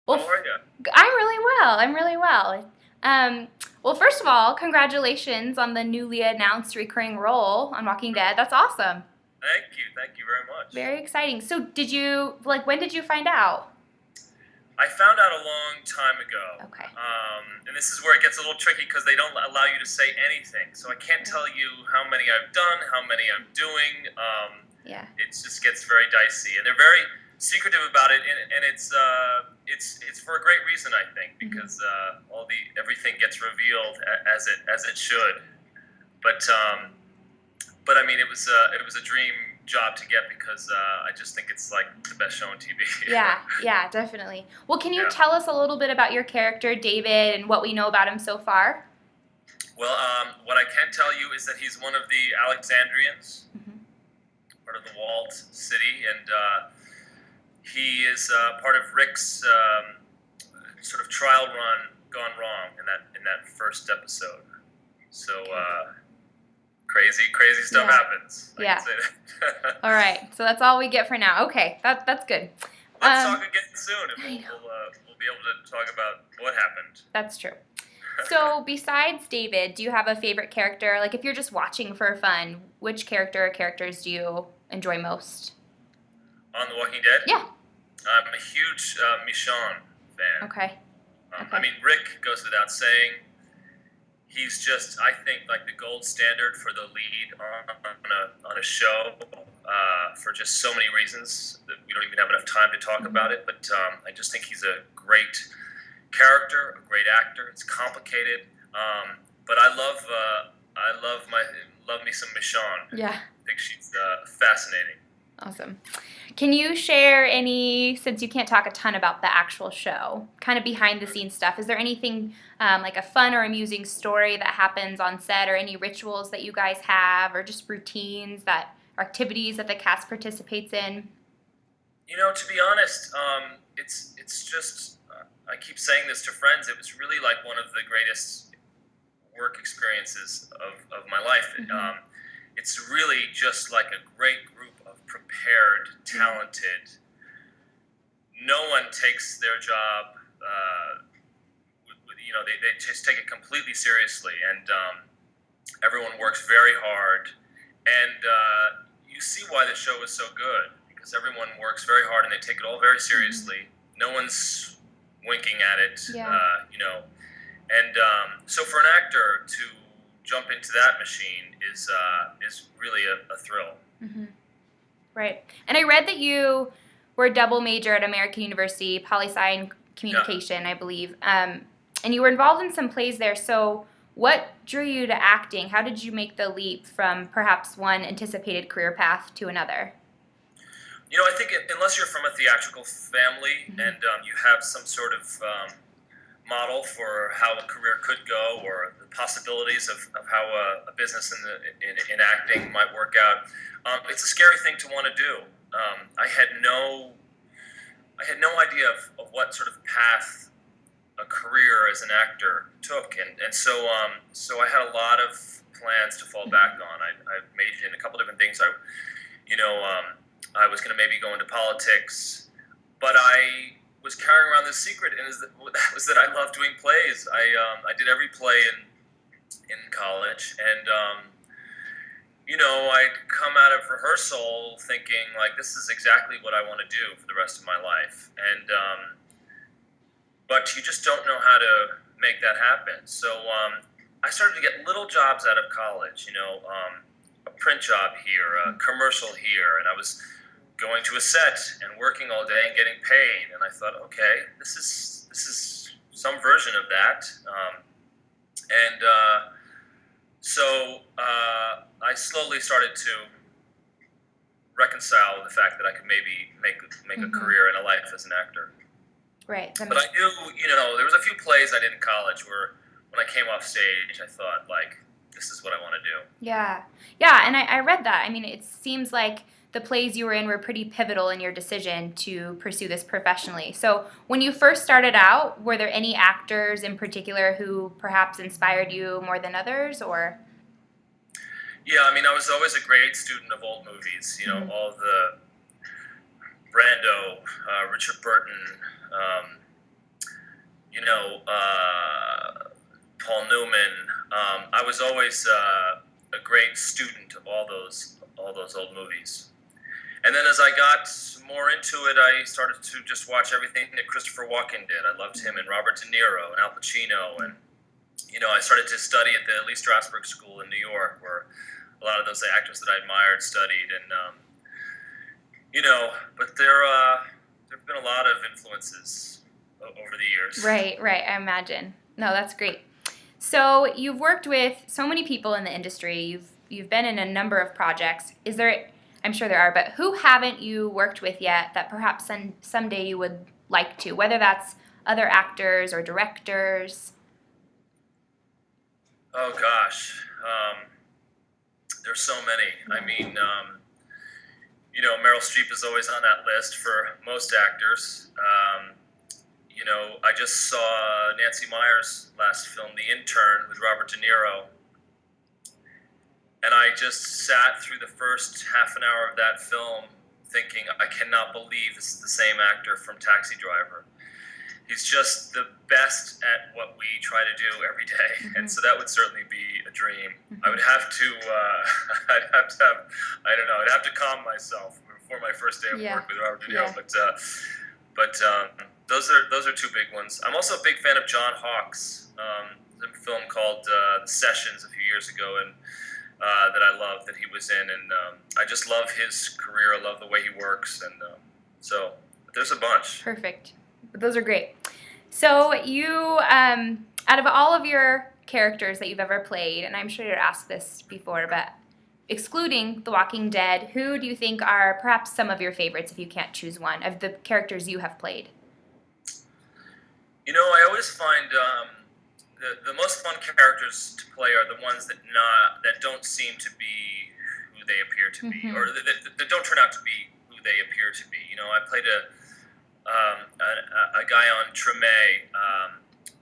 Well, How are you? I'm really well. I'm really well. Well, first of all, congratulations on the newly announced recurring role on Walking Dead. That's awesome. Thank you very much. Very exciting. So, when did you find out? I found out a long time ago, Okay. and this is where it gets a little tricky because they don't allow you to say anything. So I can't tell you how many I've done, how many I'm doing. Yeah. It just gets very dicey, and they're very secretive about it, and it's for a great reason, I think, Hmm. because everything gets revealed as it should. But but I mean, it was a dream job to get because I just think it's like the best show on TV. Yeah, yeah, definitely. Well, can you Yeah. tell us a little bit about your character, David, and what we know about him so far? Well, what I can tell you is that he's one of the Alexandrians, Hmm. part of the walled city, and he is part of Rick's sort of trial run gone wrong in that first episode. So Okay. crazy stuff Yeah, happens. I can yeah. say that. All right. So that's all we get for now. Okay, that's good. Let's talk Um, again soon, and I know. we'll be able to talk about what happened. That's true. So, besides David, do you have a favorite character? Like, if you're just watching for fun, which character or characters do you enjoy most? On The Walking Dead, Yeah. I'm a huge Michonne fan. Okay. I Okay. mean, Rick goes without saying. He's just, I think, like the gold standard for the lead on a show for just so many reasons that we don't even have enough time to talk Hmm. about it. But I just think he's a great character, a great actor. It's complicated, but love me some Michonne. Yeah. I think she's fascinating. Awesome. Can you share any, since you can't talk a ton about the actual show, kind of behind the scenes stuff? Is there anything like a fun or amusing story that happens on set, or any rituals that you guys have, or just routines that, or activities that the cast participates in? You know, to be honest, it's just I keep saying this to friends. It was really like one of the greatest work experiences of my life. Hmm. It's really just like a great group of prepared, Yeah. talented. No one takes their job. They just take it completely seriously, and everyone works very hard. And you see why the show is so good because everyone works very hard and they take it all very Hmm. seriously. No one's winking at it, Yeah. And so for an actor to jump into that machine is really a thrill. Hmm. Right. And I read that you were a double major at American University, poli-sci and Yeah. communication, I believe. And you were involved in some plays there. So, what drew you to acting? How did you make the leap from perhaps one anticipated career path to another? You know, I think unless you're from a theatrical family Hmm. and you have some sort of model for how a career could go or the possibilities of how a business in acting might work out, it's a scary thing to want to do. I had no idea of what sort of path a career as an actor took, and so I had a lot of plans to fall back on. I majored in a couple different things. You know, I was going to maybe go into politics, but I was carrying around this secret, and that was that I love doing plays. I did every play in college, and I'd come out of rehearsal thinking like this is exactly what I want to do for the rest of my life, and but you just don't know how to make that happen. So I started to get little jobs out of college. A print job here, a commercial here, and I was going to a set and working all day and getting paid. And I thought, okay, this is some version of that. And so I slowly started to reconcile the fact that I could maybe make a Hmm. career and a life as an actor. Right. That But I makes. knew, there was a few plays I did in college where when I came off stage, I thought like, this is what I want to do. Yeah. Yeah. And I read that. I mean, it seems like the plays you were in were pretty pivotal in your decision to pursue this professionally. So, when you first started out, were there any actors in particular who perhaps inspired you more than others, or? Yeah, I mean, I was always a great student of old movies. Mhm. All the Brando, Richard Burton, um, you know, Paul Newman. I was always a great student of all those old movies. And then as I got more into it, I started to just watch everything that Christopher Walken did. I loved him, and Robert De Niro and Al Pacino, and I started to study at the Lee Strasberg School in New York, where a lot of those actors that I admired studied, and but there've been a lot of influences over the years. Right, right. I imagine. No, that's great. So you've worked with so many people in the industry. You've been in a number of projects. Is there? I'm sure there are, but who haven't you worked with yet that perhaps someday you would like to? Whether that's other actors or directors. Oh gosh, there's so many. I mean, Meryl Streep is always on that list for most actors. I just saw Nancy Meyers' last film, The Intern, with Robert De Niro. And I just sat through the first half an hour of that film thinking, I cannot believe this is the same actor from Taxi Driver. He's just the best at what we try to do every day. Mm-hmm. And so that would certainly be a dream. Mm-hmm. I would have to, I'd have to calm myself before my first day of work with Robert De Niro. Yeah. But those are two big ones. I'm also a big fan of John Hawkes. There's a film called The Sessions a few years ago, and that I love that he was in, and I just love his career. I love the way he works, and so there's a bunch. Perfect. Those are great. So you, out of all of your characters that you've ever played, and I'm sure you're asked this before, but excluding The Walking Dead, who do you think are perhaps some of your favorites, if you can't choose one, of the characters you have played? I always find the most fun characters to play are the ones that don't seem to be who they appear to be, or that don't turn out to be who they appear to be. I played a guy on Treme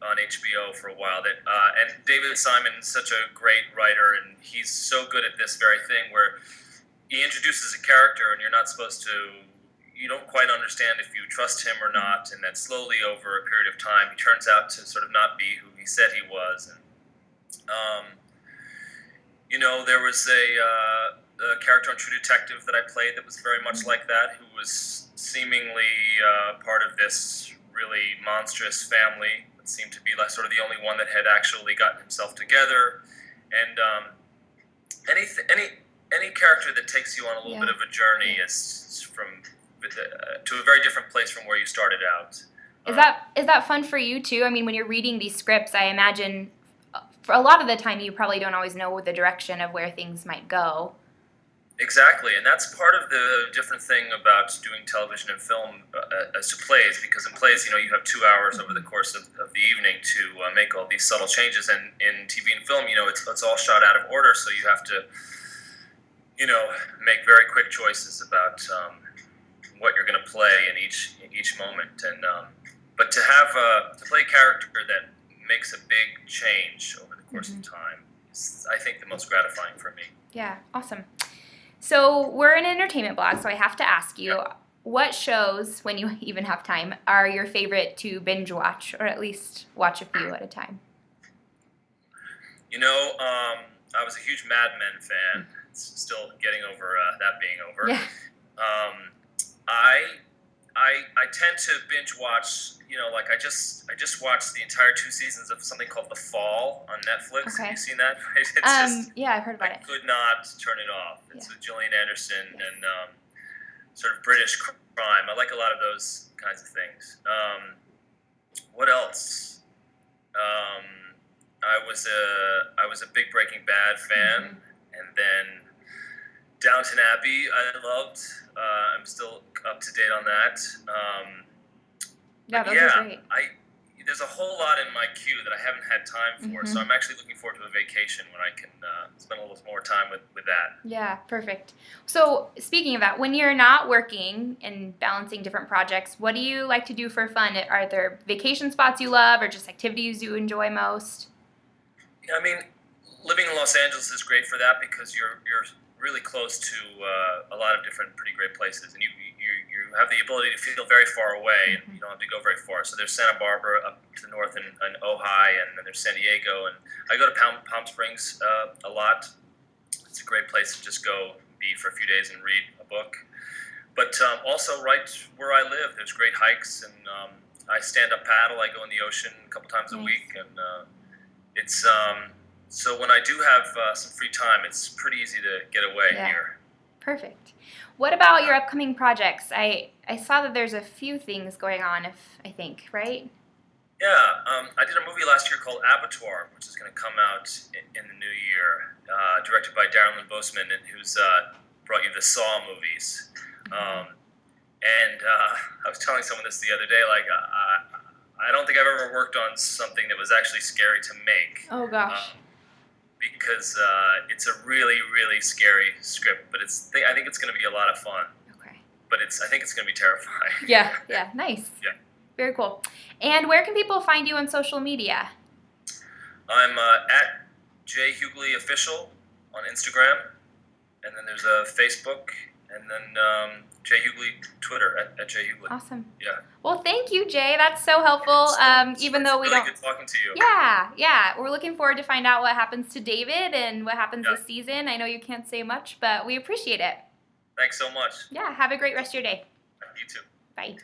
on HBO for a while, and David Simon is such a great writer, and he's so good at this very thing where he introduces a character, and you don't quite understand if you trust him or not, and then slowly over a period of time he turns out to sort of not be who he said he was. And there was a character on True Detective that I played that was very much like that, who was seemingly part of this really monstrous family that seemed to be like sort of the only one that had actually gotten himself together. And any character that takes you on a little bit of a journey is from to a very different place from where you started out. Is that fun for you too? I mean, when you're reading these scripts, I imagine for a lot of the time you probably don't always know the direction of where things might go. Exactly, and that's part of the different thing about doing television and film as to plays, because in plays, you have 2 hours over the course of the evening to make all these subtle changes, and in TV and film, it's all shot out of order, so you have to, make very quick choices about what you're going to play in each moment, and but to play a character that makes a big change over the course of time is, I think, the most gratifying for me. Yeah, awesome. So we're an entertainment blog, so I have to ask you, what shows, when you even have time, are your favorite to binge watch, or at least watch a few at a time? I was a huge Mad Men fan. Still getting over that being over. Yeah. I tend to binge watch. I just watched the entire 2 seasons of something called The Fall on Netflix. Okay. Have you seen that? It's yeah, I've heard about it. I could not turn it off. It's with Gillian Anderson and sort of British crime. I like a lot of those kinds of things. What else? I was a big Breaking Bad fan, and then Downton Abbey I loved. I'm still up to date on that. Those are great. There's a whole lot in my queue that I haven't had time for, so I'm actually looking forward to a vacation when I can spend a little more time with that. Yeah, perfect. So speaking of that, when you're not working and balancing different projects, what do you like to do for fun? Are there vacation spots you love, or just activities you enjoy most? I mean, living in Los Angeles is great for that, because you're really close to a lot of different pretty great places, and you have the ability to feel very far away, and you don't have to go very far. So there's Santa Barbara up to the north, and Ojai, and then there's San Diego, and I go to Palm Springs a lot. It's a great place to just go be for a few days and read a book. But also right where I live, there's great hikes, and I stand up paddle. I go in the ocean a couple times a week, and it's so when I do have some free time, it's pretty easy to get away here. Perfect. What about your upcoming projects? I saw that there's a few things going on, I think, right? Yeah, I did a movie last year called Abattoir, which is going to come out in the new year, directed by Darren Lynn Bousman, and who's brought you the Saw movies. And I was telling someone this the other day, like, I don't think I've ever worked on something that was actually scary to make. Oh, gosh. Because it's a really, really scary script, but I think it's going to be a lot of fun. Okay. But I think it's going to be terrifying. Yeah, nice. Yeah. Very cool. And where can people find you on social media? I'm at Jay Huguley Official on Instagram, and then there's a Facebook, and then Jay Huguley Twitter at Jay Huguley. Awesome. Yeah. Well, thank you, Jay. That's so helpful. Even though we really don't. Good talking to you. Yeah. We're looking forward to find out what happens to David and what happens this season. I know you can't say much, but we appreciate it. Thanks so much. Yeah. Have a great rest of your day. You too. Bye.